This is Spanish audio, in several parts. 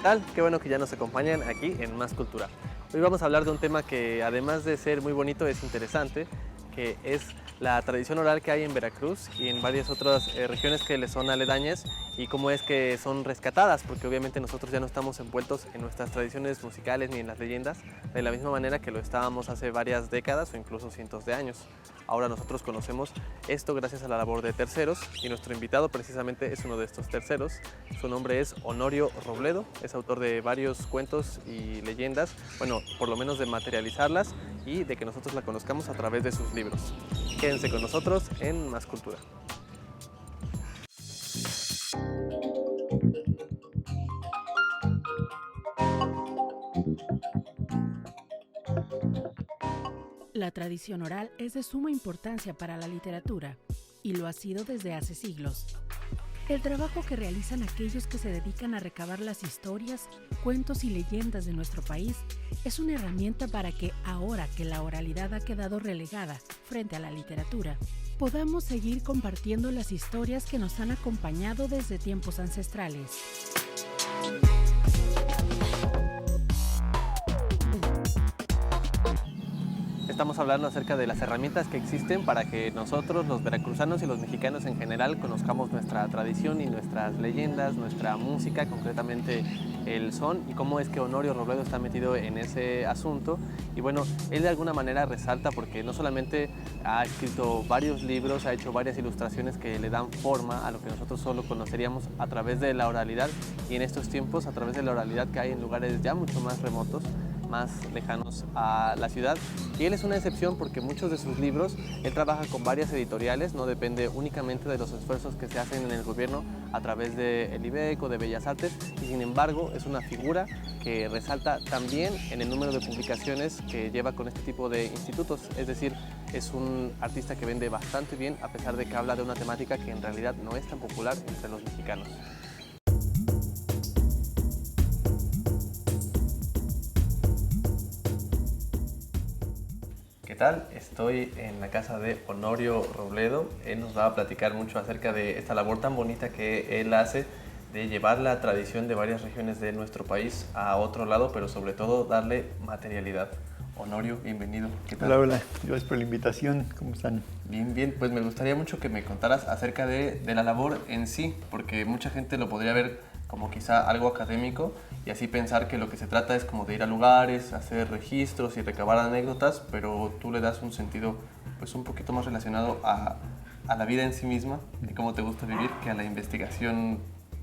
tal? Qué bueno que ya nos acompañan aquí en Más Cultura. Hoy vamos a hablar de un tema que además de ser muy bonito es interesante, que es la tradición oral que hay en Veracruz y en varias otras regiones que le son aledañas y cómo es que son rescatadas, porque obviamente nosotros ya no estamos envueltos en nuestras tradiciones musicales ni en las leyendas de la misma manera que lo estábamos hace varias décadas o incluso cientos de años. Ahora nosotros conocemos esto gracias a la labor de terceros y nuestro invitado precisamente es uno de estos terceros. Su nombre es Honorio Robledo, es autor de varios cuentos y leyendas, bueno, por lo menos de materializarlas y de que nosotros la conozcamos a través de sus libros. Quédense con nosotros en Más Cultura. La tradición oral es de suma importancia para la literatura y lo ha sido desde hace siglos. El trabajo que realizan aquellos que se dedican a recabar las historias, cuentos y leyendas de nuestro país es una herramienta para que, ahora que la oralidad ha quedado relegada frente a la literatura, podamos seguir compartiendo las historias que nos han acompañado desde tiempos ancestrales. Estamos hablando acerca de las herramientas que existen para que nosotros, los veracruzanos y los mexicanos en general, conozcamos nuestra tradición y nuestras leyendas, nuestra música, concretamente el son, y cómo es que Honorio Robledo está metido en ese asunto. Y bueno, él de alguna manera resalta porque no solamente ha escrito varios libros, ha hecho varias ilustraciones que le dan forma a lo que nosotros solo conoceríamos a través de la oralidad, y en estos tiempos a través de la oralidad que hay en lugares ya mucho más remotos, más lejanos a la ciudad. Y él es una excepción porque muchos de sus libros, él trabaja con varias editoriales, no depende únicamente de los esfuerzos que se hacen en el gobierno a través del IBEC o de Bellas Artes, y sin embargo es una figura que resalta también en el número de publicaciones que lleva con este tipo de institutos, es decir, es un artista que vende bastante bien a pesar de que habla de una temática que en realidad no es tan popular entre los mexicanos. ¿Qué tal? Estoy en la casa de Honorio Robledo. Él nos va a platicar mucho acerca de esta labor tan bonita que él hace de llevar la tradición de varias regiones de nuestro país a otro lado, pero sobre todo darle materialidad. Honorio, bienvenido. ¿Qué tal? Hola, hola. Gracias por la invitación. ¿Cómo están? Bien, bien. Pues me gustaría mucho que me contaras acerca de la labor en sí, porque mucha gente lo podría ver como quizá algo académico y así pensar que lo que se trata es como de ir a lugares, hacer registros y recabar anécdotas, pero tú le das un sentido pues un poquito más relacionado a la vida en sí misma y cómo te gusta vivir que a la investigación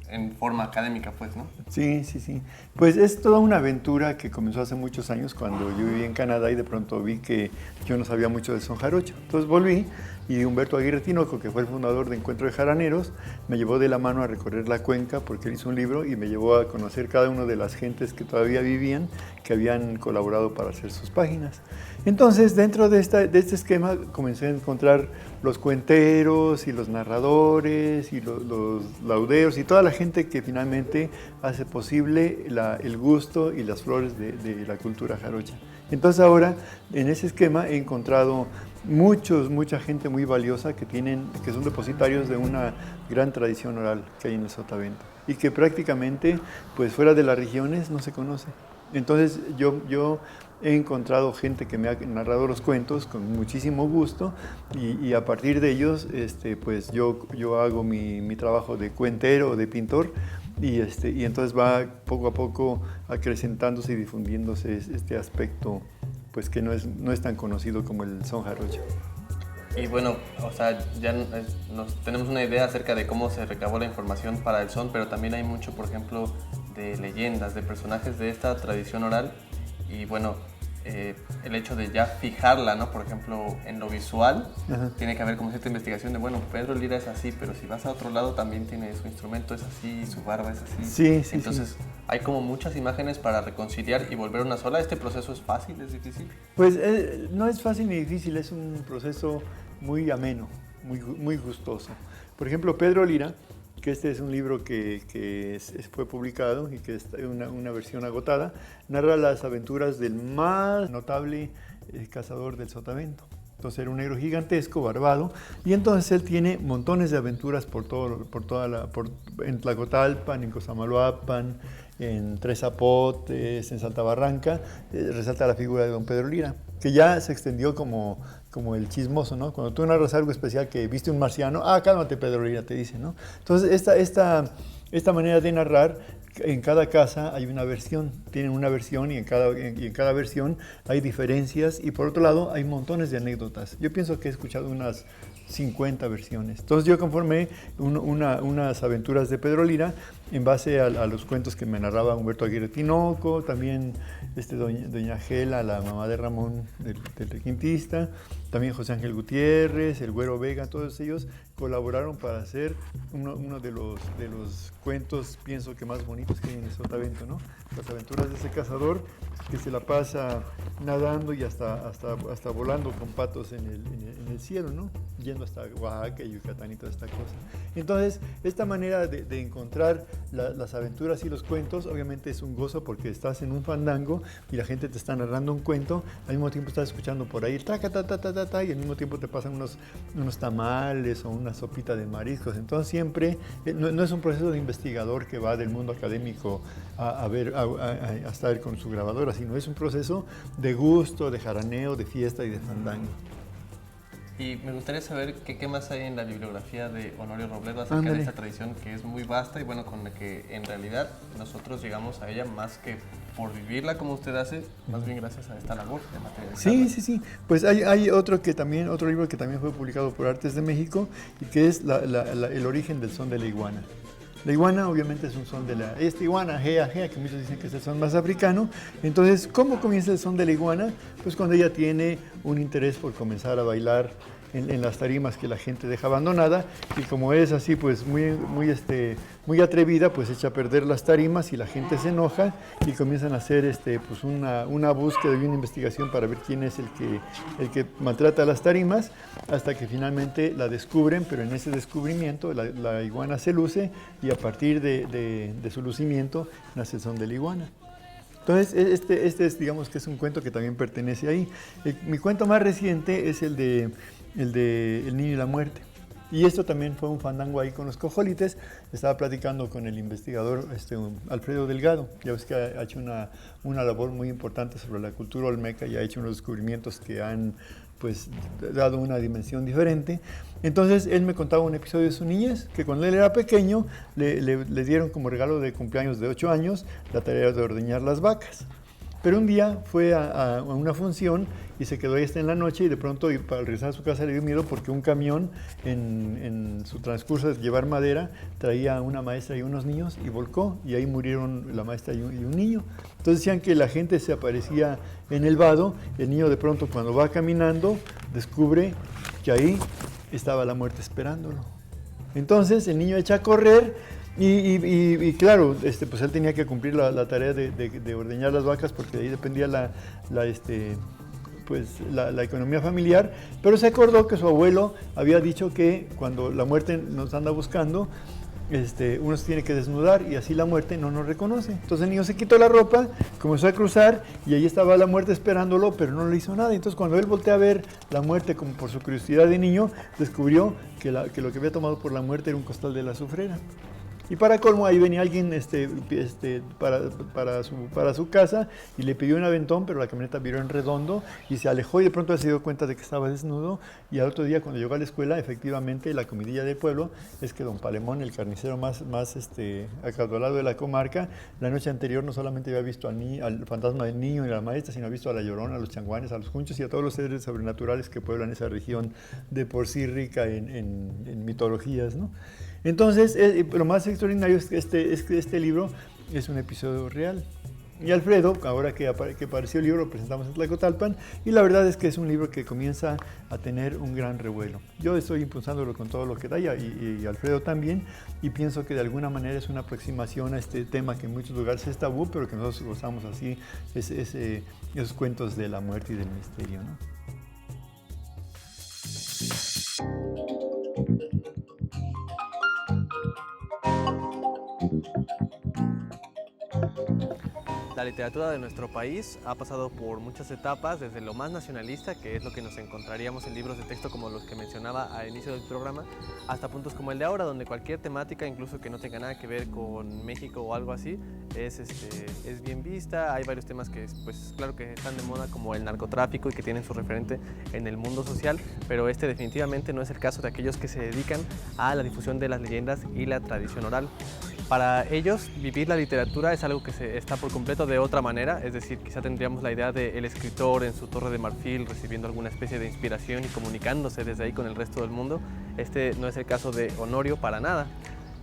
en forma académica, pues, ¿no? Sí, sí, sí. Pues es toda una aventura que comenzó hace muchos años cuando yo vivía en Canadá y de pronto vi que yo no sabía mucho del son jarocho. Entonces volví y Humberto Aguirre Tinoco, que fue el fundador de Encuentro de Jaraneros, me llevó de la mano a recorrer la cuenca porque él hizo un libro y me llevó a conocer cada una de las gentes que todavía vivían, que habían colaborado para hacer sus páginas. Entonces, dentro de este esquema comencé a encontrar los cuenteros y los narradores y los lauderos y toda la gente que finalmente hace posible el gusto y las flores de la cultura jarocha. Entonces ahora, en ese esquema, he encontrado mucha gente muy valiosa que son depositarios de una gran tradición oral que hay en el Sotavento y que prácticamente, pues fuera de las regiones, no se conoce. Entonces yo he encontrado gente que me ha narrado los cuentos con muchísimo gusto y a partir de ellos pues yo hago mi trabajo de cuentero o de pintor y entonces va poco a poco acrecentándose y difundiéndose este aspecto pues que no es tan conocido como el son jarocho. Y bueno, o sea, ya tenemos una idea acerca de cómo se recabó la información para el son, pero también hay mucho, por ejemplo, de leyendas, de personajes de esta tradición oral. Y bueno, el hecho de ya fijarla, ¿no? Por ejemplo, en lo visual, Ajá. tiene que haber como cierta investigación de, bueno, Pedro Lira es así, pero si vas a otro lado también tiene su instrumento es así, su barba es así. Sí, sí, Entonces, sí. hay como muchas imágenes para reconciliar y volver una sola. ¿Este proceso es fácil, es difícil? Pues no es fácil ni difícil, es un proceso muy ameno, muy gustoso. Por ejemplo, Pedro Lira, que este es un libro que fue publicado y que es una versión agotada, narra las aventuras del más notable cazador del Sotavento. Entonces era un negro gigantesco, barbado, y entonces él tiene montones de aventuras en Tlacotalpan, en Cosamaloapan, en Tres Zapotes, en Santa Barranca. Resalta la figura de don Pedro Lira, que ya se extendió como el chismoso, ¿no? Cuando tú narras algo especial, que viste un marciano, cálmate Pedro Lira, te dice, ¿no? Entonces esta manera de narrar, en cada casa hay una versión, tienen una versión y en cada versión hay diferencias, y por otro lado hay montones de anécdotas. Yo pienso que he escuchado unas 50 versiones. Entonces yo conformé unas aventuras de Pedro Lira en base a los cuentos que me narraba Humberto Aguirre Tinoco, también doña Gela, la mamá de Ramón del requintista, también José Ángel Gutiérrez, el Güero Vega, todos ellos colaboraron para hacer uno de los cuentos, pienso que más bonitos que hay en el Sotavento, ¿no? Las aventuras de ese cazador que se la pasa nadando y hasta volando con patos en el cielo, ¿no? Yendo hasta Oaxaca y Yucatán y toda esta cosa. Entonces, esta manera de encontrar las aventuras y los cuentos, obviamente es un gozo porque estás en un fandango y la gente te está narrando un cuento, al mismo tiempo estás escuchando por ahí y al mismo tiempo te pasan unos tamales o una sopita de mariscos. Entonces siempre, no es un proceso de investigador que va del mundo académico a estar con su grabadora, sino es un proceso de gusto, de jaraneo, de fiesta y de fandango. Y me gustaría saber qué más hay en la bibliografía de Honorio Robledo acerca de esta tradición que es muy vasta y bueno, con la que en realidad nosotros llegamos a ella más que por vivirla como usted hace, más bien gracias a esta labor de materializarla. Sí. Pues hay otro libro que también fue publicado por Artes de México y que es el origen del son de la iguana. La iguana obviamente es un son de esta iguana, gea, que muchos dicen que es el son más africano. Entonces, ¿cómo comienza el son de la iguana? Pues cuando ella tiene un interés por comenzar a bailar en las tarimas que la gente deja abandonada, y como es así pues muy atrevida, pues echa a perder las tarimas y la gente se enoja y comienzan a hacer pues una búsqueda y una investigación para ver quién es el que maltrata las tarimas, hasta que finalmente la descubren, pero en ese descubrimiento la iguana se luce y a partir de su lucimiento nace el son de la iguana. Entonces, este es, digamos que es un cuento que también pertenece ahí. Mi cuento más reciente es el de El niño y la muerte. Y esto también fue un fandango ahí con los cojolites. Estaba platicando con el investigador Alfredo Delgado. Ya ves que ha hecho una labor muy importante sobre la cultura olmeca y ha hecho unos descubrimientos que han pues dado una dimensión diferente. Entonces él me contaba un episodio de su niñez, que cuando él era pequeño le dieron como regalo de cumpleaños de 8 años la tarea de ordeñar las vacas. Pero un día fue a una función y se quedó ahí hasta en la noche, y de pronto para regresar a su casa le dio miedo porque un camión en su transcurso de llevar madera traía a una maestra y unos niños y volcó, y ahí murieron la maestra y un niño. Entonces decían que la gente se aparecía en el vado. El niño de pronto cuando va caminando descubre que ahí estaba la muerte esperándolo. Entonces el niño echa a correr. Y claro, pues él tenía que cumplir la tarea de ordeñar las vacas, porque de ahí dependía la economía familiar, pero se acordó que su abuelo había dicho que cuando la muerte nos anda buscando, uno se tiene que desnudar y así la muerte no nos reconoce. Entonces el niño se quitó la ropa, comenzó a cruzar y ahí estaba la muerte esperándolo, pero no le hizo nada. Entonces cuando él voltea a ver la muerte, como por su curiosidad de niño, descubrió que lo que había tomado por la muerte era un costal de la azufrera. Y para colmo, ahí venía alguien para su casa y le pidió un aventón, pero la camioneta viró en redondo y se alejó, y de pronto se dio cuenta de que estaba desnudo. Y al otro día, cuando llegó a la escuela, efectivamente la comidilla del pueblo es que don Palemón, el carnicero más acaudalado de la comarca, la noche anterior no solamente había visto al fantasma del niño y a la maestra, sino había visto a la Llorona, a los changuanes, a los junchos y a todos los seres sobrenaturales que pueblan esa región de por sí rica en mitologías, ¿no? Entonces, lo más extraordinario es que este libro es un episodio real. Y Alfredo, ahora que apareció el libro, lo presentamos en Tlacotalpan, y la verdad es que es un libro que comienza a tener un gran revuelo. Yo estoy impulsándolo con todo lo que da, y Alfredo también, y pienso que de alguna manera es una aproximación a este tema que en muchos lugares es tabú, pero que nosotros gozamos así, esos cuentos de la muerte y del misterio, ¿no? La literatura de nuestro país ha pasado por muchas etapas, desde lo más nacionalista, que es lo que nos encontraríamos en libros de texto como los que mencionaba al inicio del programa, hasta puntos como el de ahora, donde cualquier temática, incluso que no tenga nada que ver con México o algo así, es bien vista. Hay varios temas que, pues claro que están de moda, como el narcotráfico y que tienen su referente en el mundo social, pero definitivamente no es el caso de aquellos que se dedican a la difusión de las leyendas y la tradición oral. Para ellos, vivir la literatura es algo que está por completo de otra manera, es decir, quizá tendríamos la idea del escritor en su torre de marfil recibiendo alguna especie de inspiración y comunicándose desde ahí con el resto del mundo. Este no es el caso de Honorio para nada.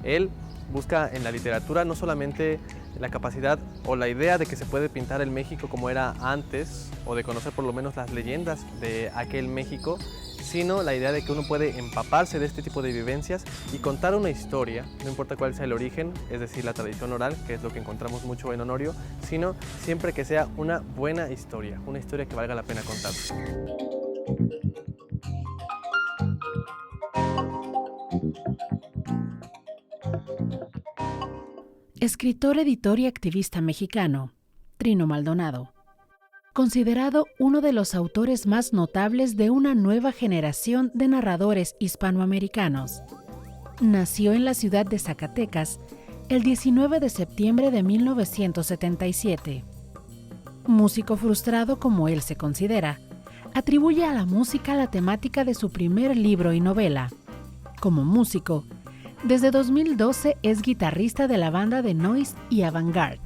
Él busca en la literatura no solamente la capacidad o la idea de que se puede pintar el México como era antes, o de conocer por lo menos las leyendas de aquel México, sino la idea de que uno puede empaparse de este tipo de vivencias y contar una historia, no importa cuál sea el origen, es decir, la tradición oral, que es lo que encontramos mucho en Honorio, sino siempre que sea una buena historia, una historia que valga la pena contar. Escritor, editor y activista mexicano, Trino Maldonado. Considerado uno de los autores más notables de una nueva generación de narradores hispanoamericanos. Nació en la ciudad de Zacatecas el 19 de septiembre de 1977. Músico frustrado como él se considera, atribuye a la música la temática de su primer libro y novela. Como músico, desde 2012 es guitarrista de la banda de noise y avant-garde.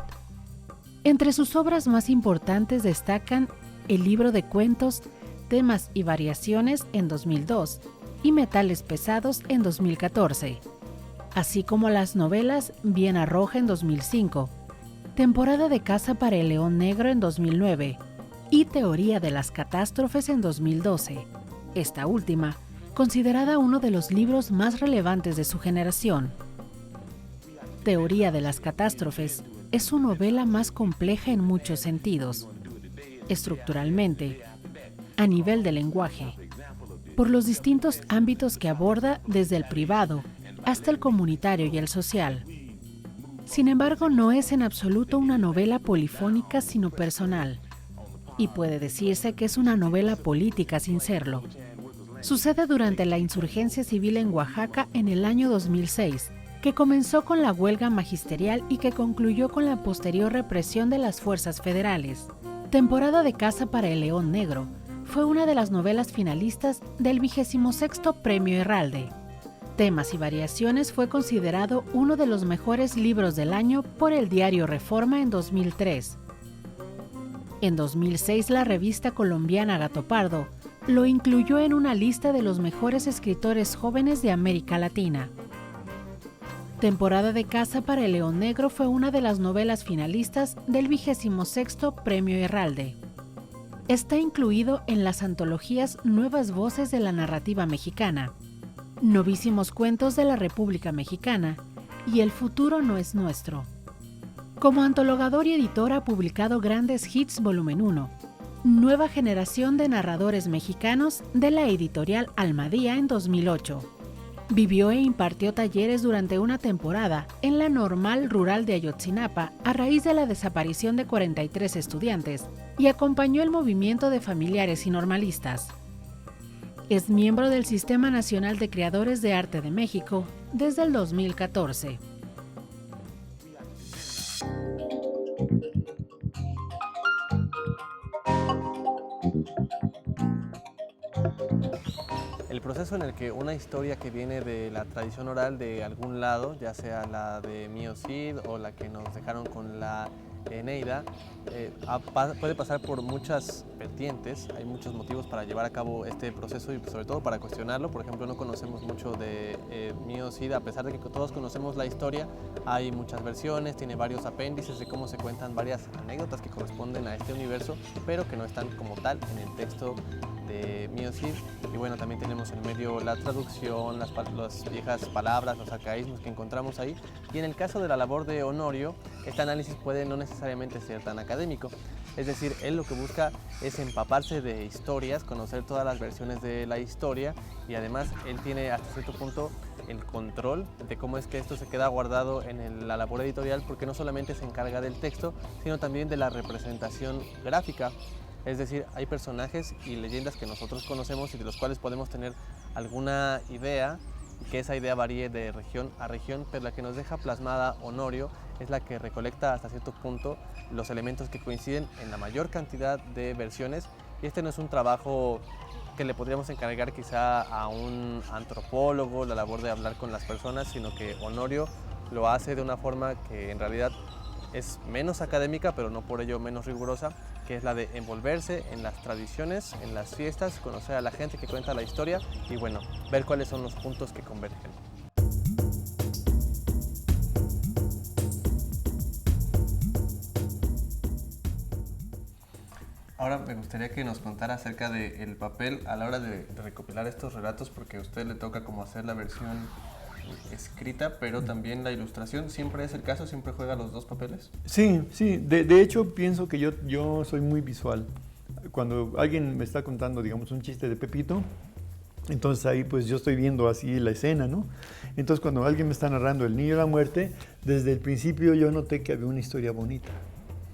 Entre sus obras más importantes destacan el libro de cuentos Temas y Variaciones en 2002 y Metales Pesados en 2014, así como las novelas Viena Roja en 2005, Temporada de caza para el león negro en 2009 y Teoría de las catástrofes en 2012, esta última considerada uno de los libros más relevantes de su generación. Teoría de las catástrofes es su novela más compleja en muchos sentidos, estructuralmente, a nivel de lenguaje, por los distintos ámbitos que aborda desde el privado hasta el comunitario y el social. Sin embargo, no es en absoluto una novela polifónica sino personal, y puede decirse que es una novela política sin serlo. Sucede durante la insurgencia civil en Oaxaca en el año 2006, que comenzó con la huelga magisterial y que concluyó con la posterior represión de las fuerzas federales. Temporada de caza para el león negro fue una de las novelas finalistas del 26º Premio Herralde. Temas y Variaciones fue considerado uno de los mejores libros del año por el diario Reforma en 2003. En 2006, la revista colombiana Gato Pardo lo incluyó en una lista de los mejores escritores jóvenes de América Latina. Temporada de caza para el león negro fue una de las novelas finalistas del 26º Premio Herralde. Está incluido en las antologías Nuevas Voces de la Narrativa Mexicana, Novísimos Cuentos de la República Mexicana y El Futuro no es Nuestro. Como antologador y editor ha publicado Grandes Hits Volumen 1, Nueva Generación de Narradores Mexicanos de la editorial Almadía en 2008. Vivió e impartió talleres durante una temporada en la Normal Rural de Ayotzinapa a raíz de la desaparición de 43 estudiantes y acompañó el movimiento de familiares y normalistas. Es miembro del Sistema Nacional de Creadores de Arte de México desde el 2014. El proceso en el que una historia que viene de la tradición oral de algún lado, ya sea la de Mío Cid o la que nos dejaron con la Eneida, puede pasar por muchas vertientes. Hay muchos motivos para llevar a cabo este proceso y sobre todo para cuestionarlo. Por ejemplo, no conocemos mucho de Mío Cid, a pesar de que todos conocemos la historia. Hay muchas versiones, tiene varios apéndices de cómo se cuentan varias anécdotas que corresponden a este universo, pero que no están como tal en el texto de Mío Cid. Y bueno, también tenemos en medio la traducción, las viejas palabras, los arcaísmos que encontramos ahí. Y en el caso de la labor de Honorio, este análisis puede no necesariamente necesariamente ser tan académico. Es decir, él lo que busca es empaparse de historias, conocer todas las versiones de la historia y además él tiene hasta cierto punto el control de cómo es que esto se queda guardado en la labor editorial, porque no solamente se encarga del texto, sino también de la representación gráfica. Es decir, hay personajes y leyendas que nosotros conocemos y de los cuales podemos tener alguna idea, y que esa idea varíe de región a región, pero la que nos deja plasmada Honorio es la que recolecta hasta cierto punto los elementos que coinciden en la mayor cantidad de versiones, y este no es un trabajo que le podríamos encargar quizá a un antropólogo, la labor de hablar con las personas, sino que Honorio lo hace de una forma que en realidad es menos académica, pero no por ello menos rigurosa, que es la de envolverse en las tradiciones, en las fiestas, conocer a la gente que cuenta la historia y bueno, ver cuáles son los puntos que convergen. Ahora me gustaría que nos contara acerca del papel a la hora de recopilar estos relatos, porque a usted le toca como hacer la versión escrita, pero también la ilustración. ¿Siempre es el caso? ¿Siempre juega los dos papeles? Sí, sí. De hecho, pienso que yo soy muy visual. Cuando alguien me está contando, digamos, un chiste de Pepito, entonces ahí pues yo estoy viendo así la escena, ¿no? Entonces cuando alguien me está narrando El niño de la muerte, desde el principio yo noté que había una historia bonita.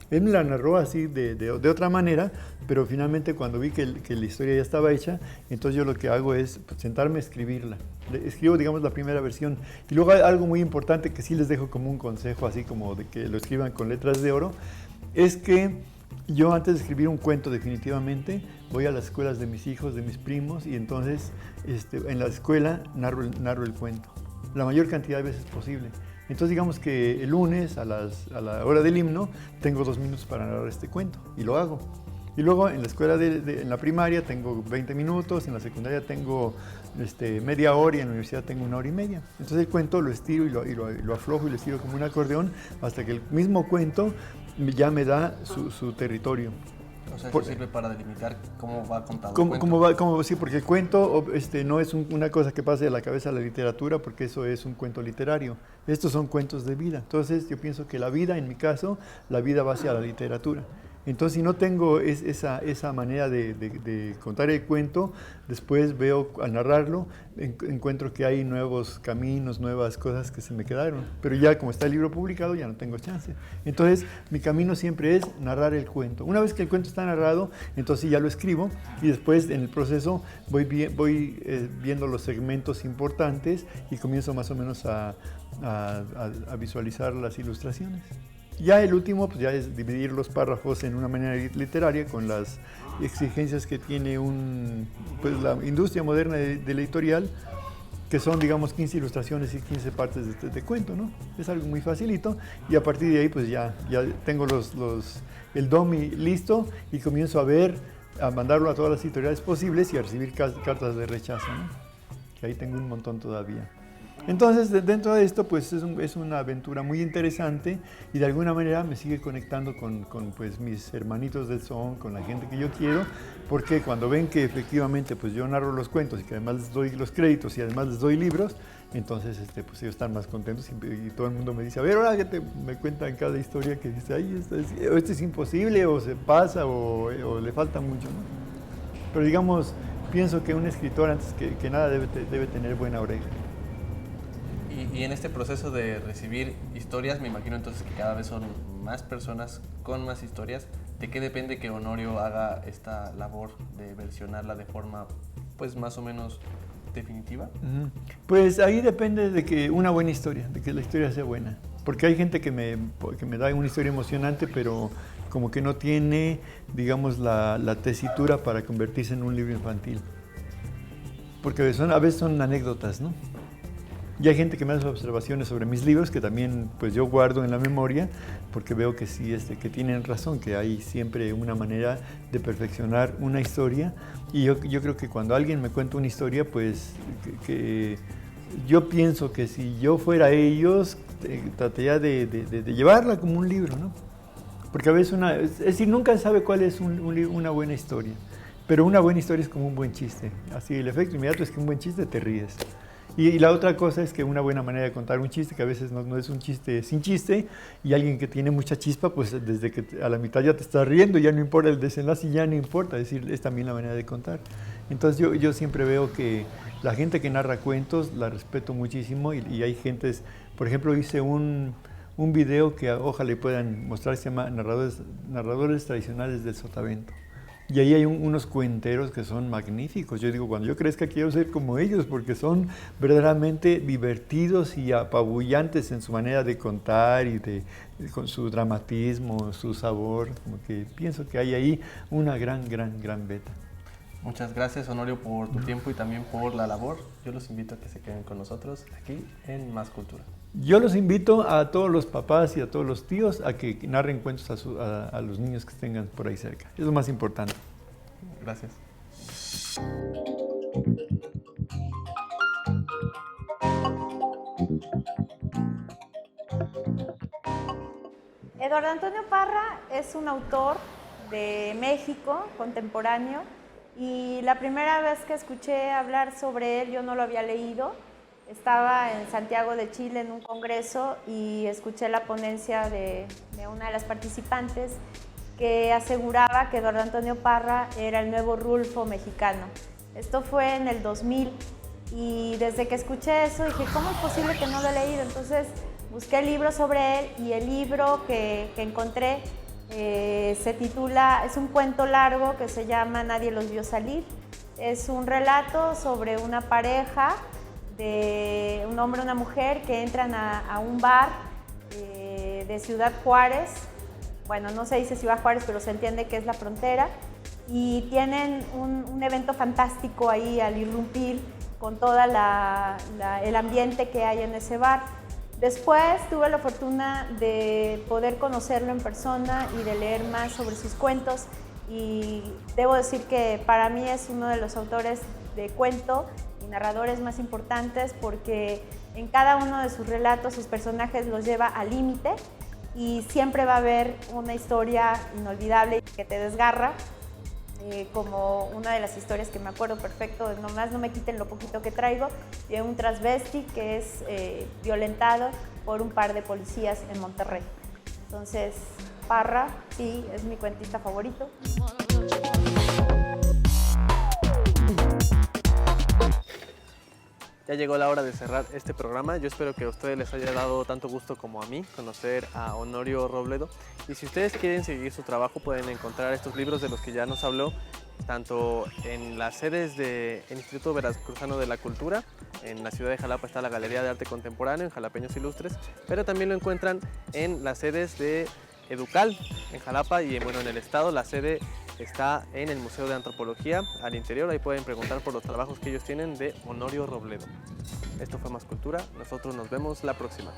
Él me la narró así de otra manera, pero finalmente cuando vi que la historia ya estaba hecha, entonces yo lo que hago es sentarme a escribirla. Escribo, digamos, la primera versión. Y luego hay algo muy importante que sí les dejo como un consejo, así como de que lo escriban con letras de oro, es que yo antes de escribir un cuento definitivamente voy a las escuelas de mis hijos, de mis primos, y entonces en la escuela narro el cuento, la mayor cantidad de veces posible. Entonces digamos que el lunes a la hora del himno tengo 2 minutos para narrar este cuento y lo hago. Y luego en la escuela, en la primaria tengo 20 minutos, en la secundaria tengo media hora y en la universidad tengo 1 hora y media. Entonces el cuento lo estiro y lo aflojo y lo estiro como un acordeón hasta que el mismo cuento ya me da su territorio. O sea, eso sirve para delimitar cómo va contado el cuento. Sí, porque el cuento no es una cosa que pase de la cabeza a la literatura, porque eso es un cuento literario. Estos son cuentos de vida. Entonces yo pienso que la vida, en mi caso, la vida va hacia la literatura. Entonces, si no tengo esa manera de contar el cuento, después veo, al narrarlo, encuentro que hay nuevos caminos, nuevas cosas que se me quedaron. Pero ya como está el libro publicado, ya no tengo chance. Entonces, mi camino siempre es narrar el cuento. Una vez que el cuento está narrado, entonces ya lo escribo y después en el proceso voy viendo los segmentos importantes y comienzo más o menos a visualizar las ilustraciones. Ya el último pues ya es dividir los párrafos en una manera literaria con las exigencias que tiene pues la industria moderna de la editorial, que son, digamos, 15 ilustraciones y 15 partes de cuento, ¿no? Es algo muy facilito y a partir de ahí pues ya tengo el DOMI listo y comienzo a mandarlo a todas las editoriales posibles y a recibir cartas de rechazo, ¿no? Que ahí tengo un montón todavía. Entonces, dentro de esto, pues es una aventura muy interesante y de alguna manera me sigue conectando con pues, mis hermanitos del son, con la gente que yo quiero, porque cuando ven que efectivamente pues, yo narro los cuentos y que además les doy los créditos y además les doy libros, entonces pues, ellos están más contentos y todo el mundo me dice, a ver, ahora que me cuentan cada historia que dice, ay, esto es imposible o se pasa o le falta mucho, ¿no? Pero digamos, pienso que un escritor antes que nada debe tener buena oreja. Y en este proceso de recibir historias, me imagino entonces que cada vez son más personas con más historias. ¿De qué depende que Honorio haga esta labor de versionarla de forma, pues, más o menos definitiva? Pues ahí depende de que una buena historia, de que la historia sea buena. Porque hay gente que me da una historia emocionante, pero como que no tiene, digamos, la tesitura para convertirse en un libro infantil. Porque a veces son anécdotas, ¿no? Y hay gente que me hace observaciones sobre mis libros que también pues yo guardo en la memoria porque veo que sí, que tienen razón, que hay siempre una manera de perfeccionar una historia. Y yo creo que cuando alguien me cuenta una historia, pues que yo pienso que si yo fuera ellos, trataría de llevarla como un libro, ¿no? Porque a veces es decir, nunca sabe cuál es una buena historia. Pero una buena historia es como un buen chiste. Así, el efecto inmediato es que un buen chiste te ríes. Y la otra cosa es que una buena manera de contar un chiste, que a veces no es un chiste sin chiste, y alguien que tiene mucha chispa, pues desde que a la mitad ya te estás riendo, ya no importa el desenlace, ya no importa, es decir, es también la manera de contar. Entonces yo siempre veo que la gente que narra cuentos la respeto muchísimo y hay gentes, por ejemplo, hice un video que ojalá puedan mostrar, se llama Narradores Tradicionales del Sotavento. Y ahí hay unos cuenteros que son magníficos. Yo digo, cuando yo crezca quiero ser como ellos, porque son verdaderamente divertidos y apabullantes en su manera de contar y con su dramatismo, su sabor. Como que pienso que hay ahí una gran beta. Muchas gracias, Honorio, por tu tiempo y también por la labor. Yo los invito a que se queden con nosotros aquí en Más Cultura. Yo los invito a todos los papás y a todos los tíos a que narren cuentos a los niños que tengan por ahí cerca. Es lo más importante. Gracias. Eduardo Antonio Parra es un autor de México contemporáneo y la primera vez que escuché hablar sobre él yo no lo había leído. Estaba en Santiago de Chile en un congreso y escuché la ponencia de una de las participantes que aseguraba que Eduardo Antonio Parra era el nuevo Rulfo mexicano. Esto fue en el 2000 y desde que escuché eso dije, ¿cómo es posible que no lo he leído? Entonces busqué libros sobre él y el libro que encontré se titula, es un cuento largo que se llama Nadie los vio salir. Es un relato sobre una pareja de un hombre y una mujer que entran a un bar de Ciudad Juárez. Bueno, no se dice Ciudad Juárez, pero se entiende que es la frontera. Y tienen un evento fantástico ahí al irrumpir con todo el ambiente que hay en ese bar. Después tuve la fortuna de poder conocerlo en persona y de leer más sobre sus cuentos. Y debo decir que para mí es uno de los autores de cuento y narradores más importantes porque en cada uno de sus relatos sus personajes los lleva al límite y siempre va a haber una historia inolvidable que te desgarra, como una de las historias que me acuerdo perfecto, de Nomás no me quiten lo poquito que traigo, de un transvesti que es violentado por un par de policías en Monterrey. Entonces, Parra, sí, es mi cuentista favorito. Ya llegó la hora de cerrar este programa. Yo espero que a ustedes les haya dado tanto gusto como a mí conocer a Honorio Robledo. Y si ustedes quieren seguir su trabajo, pueden encontrar estos libros de los que ya nos habló, tanto en las sedes del Instituto Veracruzano de la Cultura. En la ciudad de Jalapa está la Galería de Arte Contemporáneo, en Jalapeños Ilustres, pero también lo encuentran en las sedes de Educal, en Jalapa, y bueno, en el estado la sede está en el Museo de Antropología, al interior. Ahí pueden preguntar por los trabajos que ellos tienen de Honorio Robledo. Esto fue Más Cultura, nosotros nos vemos la próxima.